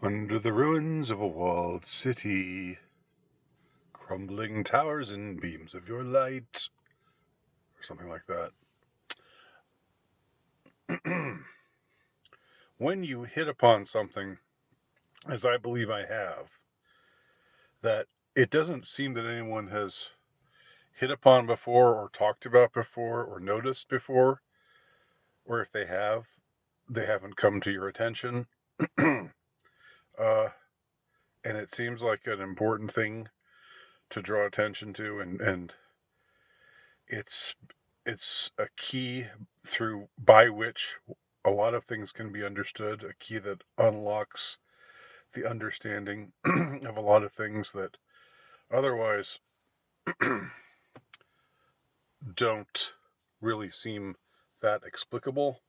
Under the ruins of a walled city, crumbling towers and beams of your light, or something like that. When you hit upon something, as I believe I have, that it doesn't seem that anyone has hit upon before or talked about before or noticed before, or if they have, they haven't come to your attention. And it seems like an important thing to draw attention to, and it's a key through by which a lot of things can be understood, a key that unlocks the understanding of a lot of things that otherwise don't really seem that explicable.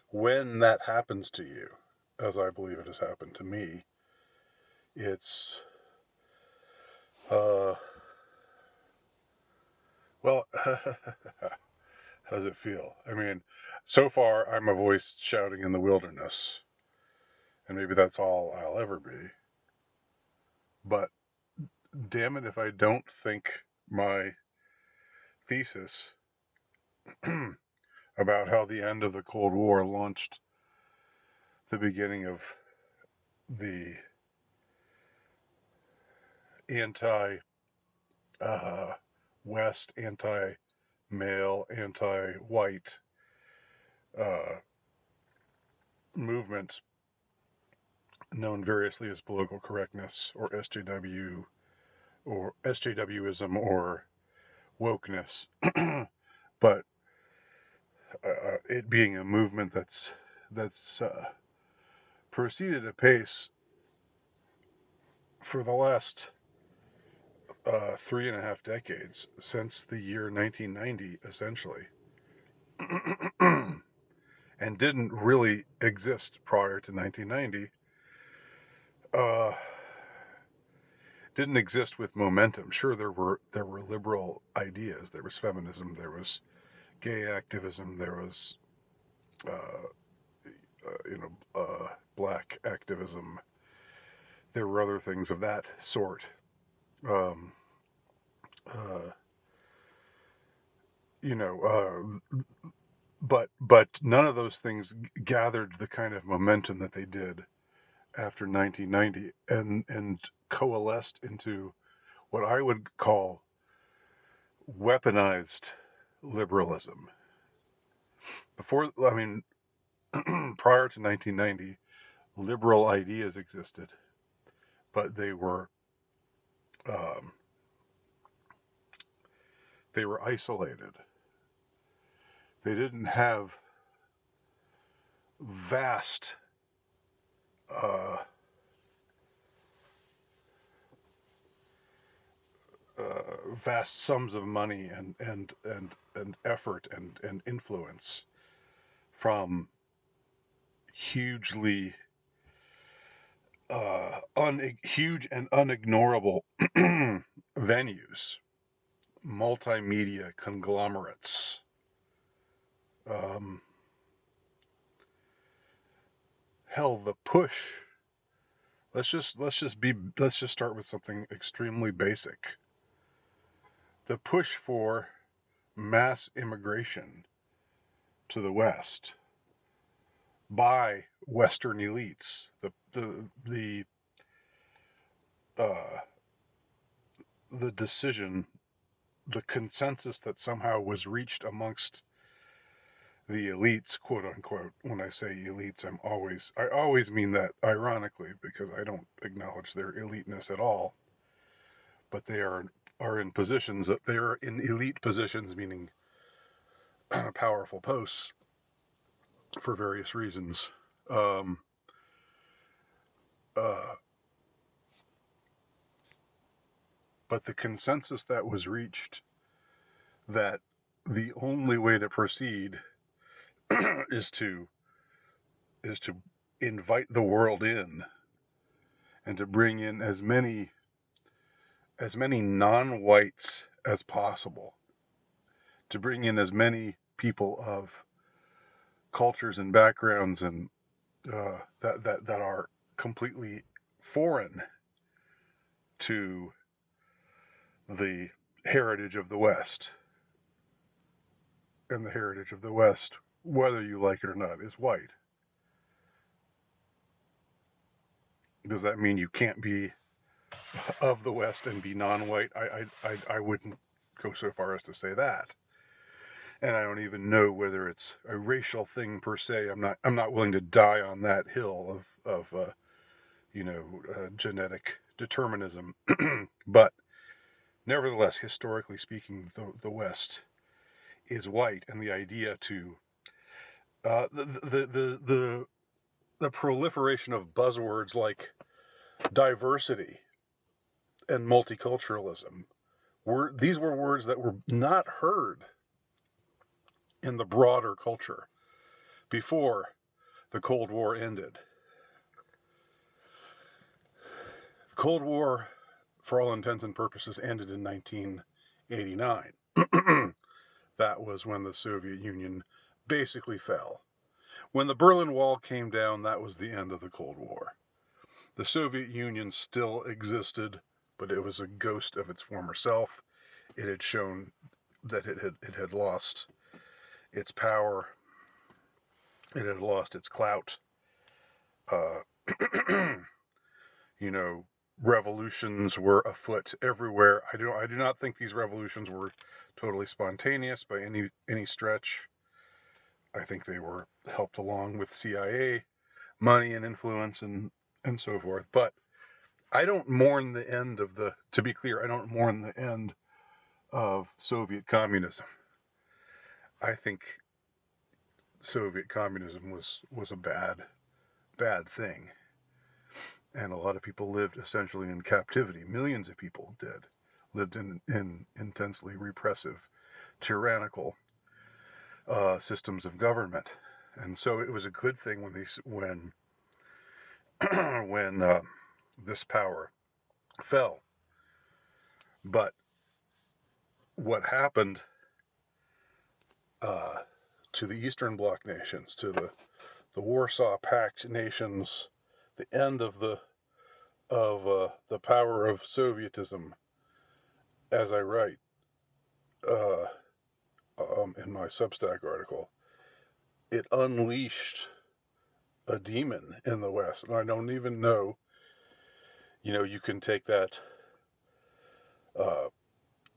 When that happens to you, as I believe it has happened to me, it's well, how does it feel? I mean, so far I'm a voice shouting in the wilderness, and maybe that's all I'll ever be. But damn it if I don't think my thesis about how the end of the Cold War launched the beginning of the anti West, anti male, anti white uh, movement known variously as political correctness or SJW or SJWism or wokeness, but it being a movement that's proceeded apace for the last 3.5 decades, since the year 1990, essentially, and didn't really exist prior to 1990. Didn't exist with momentum. Sure, there were liberal ideas. There was feminism. There was gay activism. There was uh, black activism. There were other things of that sort. Um, uh, you know, but none of those things gathered the kind of momentum that they did after 1990, and coalesced into what I would call weaponized liberalism. Before, I mean, prior to 1990, liberal ideas existed, but um, they were isolated. They didn't have vast uh, vast sums of money and effort and influence from hugely huge and unignorable venues, multimedia conglomerates. Um, Hell, the push. Let's just start with something extremely basic. The push for mass immigration to the West by Western elites. Uh, the decision, the consensus that somehow was reached amongst the elites, quote unquote. When I say elites, I always mean that ironically, because I don't acknowledge their eliteness at all. But they are in positions that they are in elite positions, meaning powerful posts for various reasons. Um, uh, but the consensus that was reached that the only way to proceed is to invite the world in and to bring in as many non-whites as possible, to bring in as many people of cultures and backgrounds and that are completely foreign to the heritage of the West. And the heritage of the West, whether you like it or not, is white. Does that mean you can't be of the West and be non-white? I wouldn't go so far as to say that. And I don't even know whether it's a racial thing per se. I'm not willing to die on that hill of genetic determinism. But nevertheless, historically speaking, the West is white, and the idea to the proliferation of buzzwords like diversity and multiculturalism these were words that were not heard in the broader culture before the Cold War ended. The Cold War, for all intents and purposes, ended in 1989. That was when the Soviet Union basically fell. When the Berlin Wall came down, that was the end of the Cold War. The Soviet Union still existed, but it was a ghost of its former self. It had shown that it had lost its power. It had lost its clout. Revolutions were afoot everywhere. I do not think these revolutions were totally spontaneous by any stretch. I think they were helped along with CIA money and influence and so forth. But I don't mourn the end of to be clear, I don't mourn the end of Soviet communism. I think Soviet communism was a bad thing. And a lot of people lived essentially in captivity. Millions of people lived in intensely repressive, tyrannical systems of government. And so it was a good thing when this power fell. But what happened to the Eastern Bloc nations, to the Warsaw Pact nations, the end of the power of Sovietism, as I write in my Substack article, it unleashed a demon in the West. And I don't even know, you can take that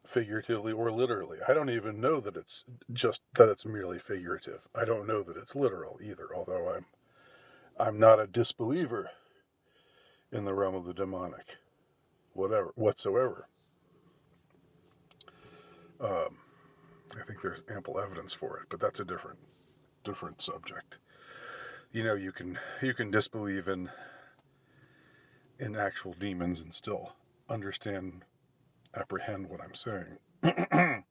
figuratively or literally. I don't even know that it's merely figurative. I don't know that it's literal either, although I'm not a disbeliever in the realm of the demonic, whatsoever. I think there's ample evidence for it, but that's a different subject. You can disbelieve in actual demons and still apprehend what I'm saying. And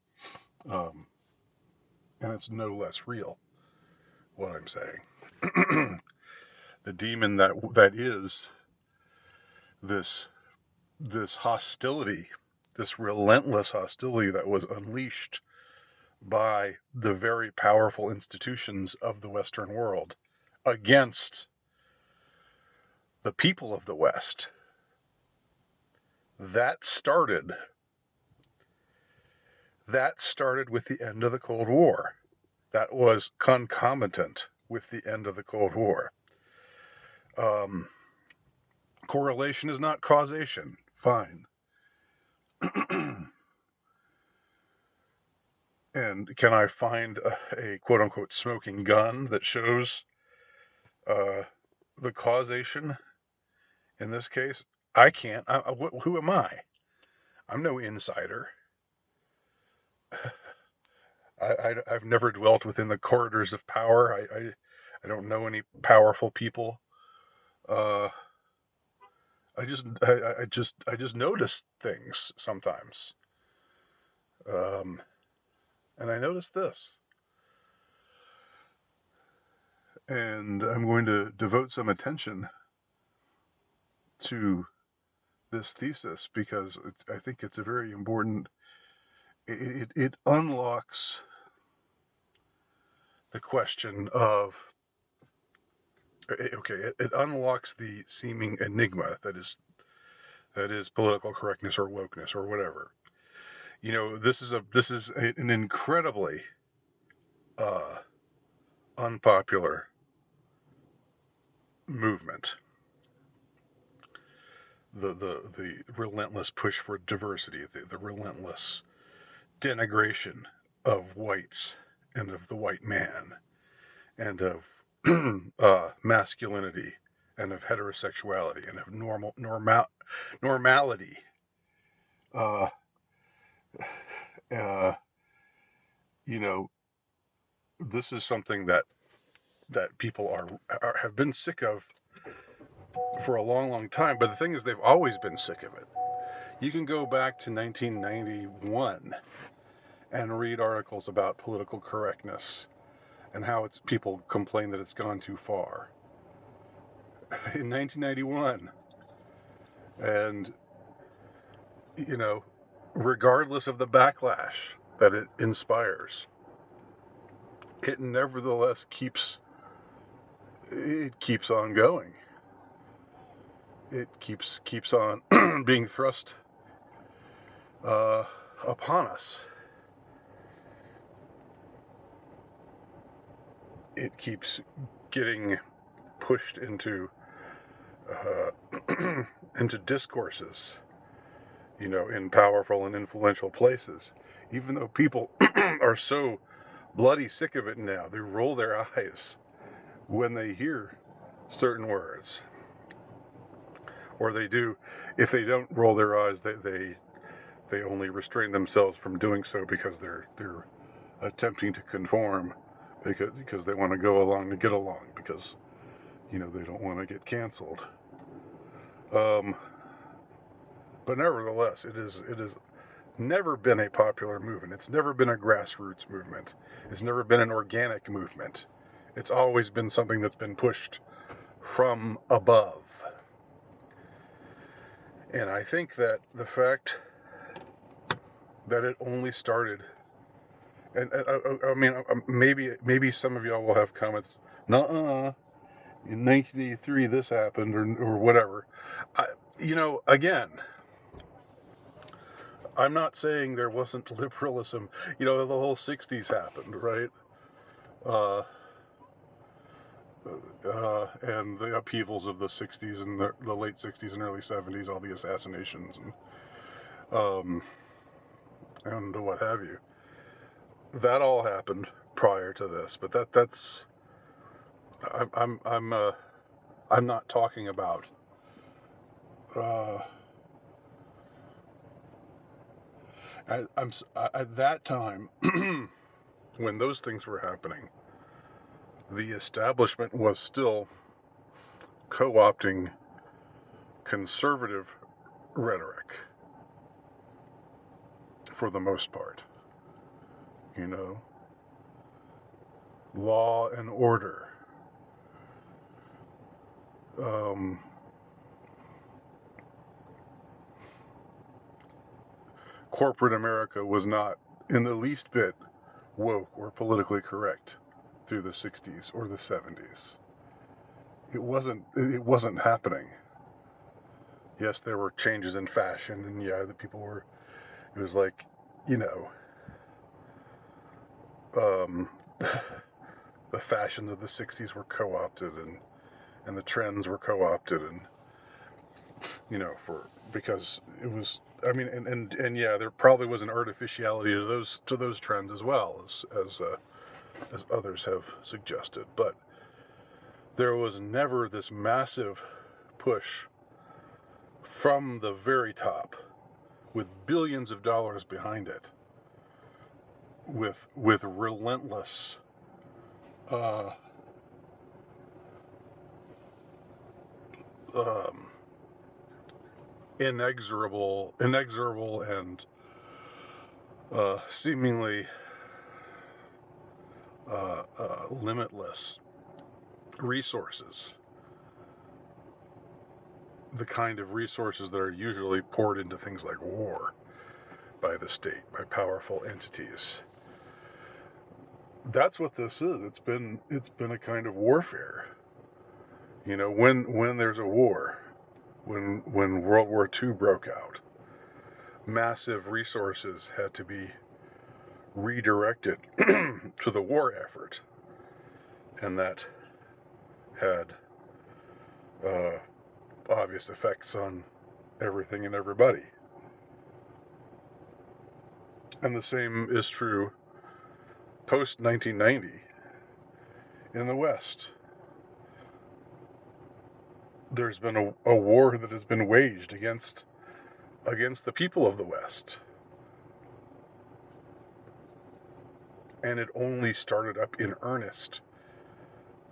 it's no less real what I'm saying. The demon that is this hostility, this relentless hostility that was unleashed by the very powerful institutions of the Western world against the people of the West. That started with the end of the Cold War. That was concomitant with the end of the Cold War. Correlation is not causation. Fine. And can I find a quote-unquote smoking gun that shows the causation in this case? I can't. Who am I? I'm no insider. I've never dwelt within the corridors of power. I don't know any powerful people. I just notice things sometimes. And I noticed this. And I'm going to devote some attention to this thesis because I think it's a very important. It unlocks the question of Okay, it unlocks the seeming enigma that is political correctness or wokeness or whatever. This is an incredibly unpopular movement. The relentless push for diversity, the relentless denigration of whites and of the white man and of masculinity and of heterosexuality and of normality. Uh, uh, you know, this is something that people have been sick of for a long, long time. But the thing is, they've always been sick of it. You can go back to 1991 and read articles about political correctness and how people complain that it's gone too far. In 1991, and regardless of the backlash that it inspires, it nevertheless keeps on going. It keeps on being thrust upon us. It keeps getting pushed into into discourses, in powerful and influential places. Even though people are so bloody sick of it now, they roll their eyes when they hear certain words. Or they do, if they don't roll their eyes, they only restrain themselves from doing so because they're attempting to conform, because they want to go along to get along, because they don't want to get canceled. But nevertheless, it is never been a popular movement. It's never been a grassroots movement. It's never been an organic movement. It's always been something that's been pushed from above. And I think that the fact that it only started, and I mean, maybe some of y'all will have comments, nuh-uh, in 1983 this happened, or whatever. Again, I'm not saying there wasn't liberalism. The whole 60s happened, right? And the upheavals of the 60s and the late 60s and early 70s, all the assassinations and what have you. That all happened prior to this, but that's I'm not talking about at that time when those things were happening, the establishment was still co-opting conservative rhetoric for the most part. Law and order. Corporate America was not in the least bit woke or politically correct through the 60s or the 70s. It wasn't happening. Yes, there were changes in fashion, and the people were, it was like, the fashions of the 60s were co-opted, and the trends were co-opted, and because it was, I mean, and there probably was an artificiality to those trends as well, as others have suggested, but there was never this massive push from the very top with billions of dollars behind it, with relentless inexorable and seemingly limitless resources, the kind of resources that are usually poured into things like war by the state, by powerful entities. That's what this is. It's been a kind of warfare. You know, when there's a war, when World War II broke out, massive resources had to be redirected to the war effort, and that had obvious effects on everything and everybody. And the same is true post 1990 in the West. There's been a war that has been waged against the people of the West. And it only started up in earnest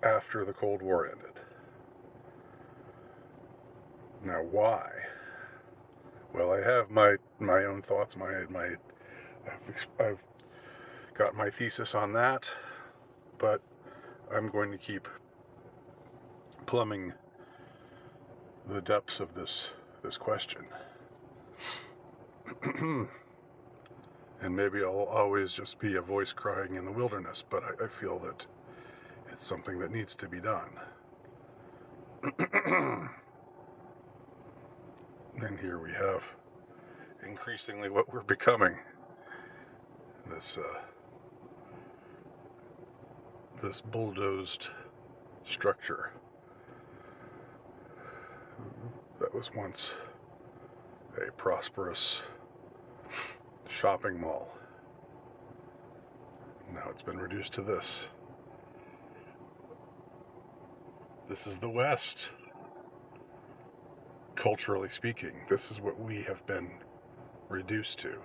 after the Cold War ended. Now, why? Well, I have my own thoughts. I've got my thesis on that, but I'm going to keep plumbing the depths of this question. And maybe I'll always just be a voice crying in the wilderness, but I feel that it's something that needs to be done. And here we have increasingly what we're becoming. This bulldozed structure that was once a prosperous shopping mall. Now it's been reduced to this. This is the West. Culturally speaking, this is what we have been reduced to.